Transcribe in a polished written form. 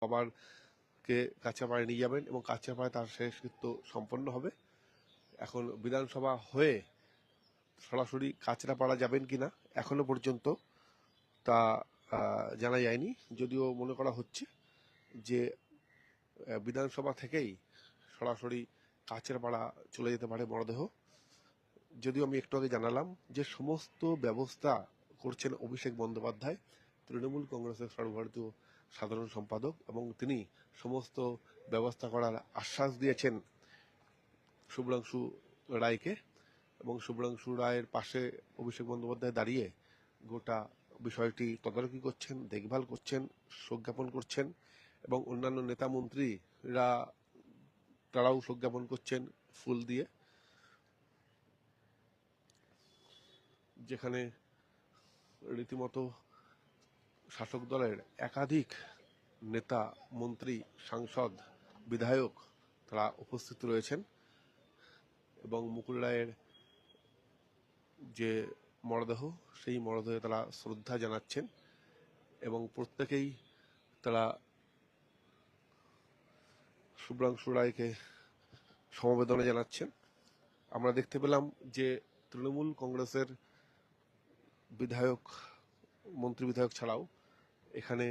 বাবারকে কাঁচাপাড়ায় নিয়ে যাবেন এবং কাঁচাপাড়ায় তার শেষকৃত্য সম্পন্ন হবে। এখন বিধানসভা হয়ে সরাসরি কাঁচরাপাড়া যাবেন কিনা এখনো পর্যন্ত তা জানা যায়নি, যদিও মনে করা হচ্ছে যে বিধানসভা থেকেই সরাসরি কাঁচরাপাড়া চলে যেতে পারে মরদেহ। যদিও আমি একটু আগে জানালাম যে সমস্ত ব্যবস্থা করছেন অভিষেক বন্দ্যোপাধ্যায়, তৃণমূল কংগ্রেসের সর্বভারতীয় সাধারণ সম্পাদক, এবং তিনি সমস্ত ব্যবস্থা করার আশ্বাস দিয়েছেন শুভ্রাংশু রায়কে, এবং শুভ্রাংশু রায়ের পাশে অভিষেক বন্দ্যোপাধ্যায় দাঁড়িয়ে গোটা বিষয়টি তদারকি করছেন, দেখভাল করছেন, শোক জ্ঞাপন করছেন, এবং অন্যান্য নেতা মন্ত্রীরা তারাও শোক জ্ঞাপন করছেন ফুল দিয়ে। যেখানে রীতিমতো শাসক দলের একাধিক নেতা, মন্ত্রী, সাংসদ, বিধায়ক তারা উপস্থিত রয়েছেন এবং মুকুল রায়ের যে মরদেহ, সেই মরদেহে তারা শ্রদ্ধা জানাচ্ছেন এবং প্রত্যেকেই তারা শুভ্রাংশু রায়কে সমবেদনা জানাচ্ছেন। আমরা দেখতে পেলাম যে তৃণমূল কংগ্রেসের বিধায়ক, মন্ত্রী বিধায়ক ছাড়াও এখানে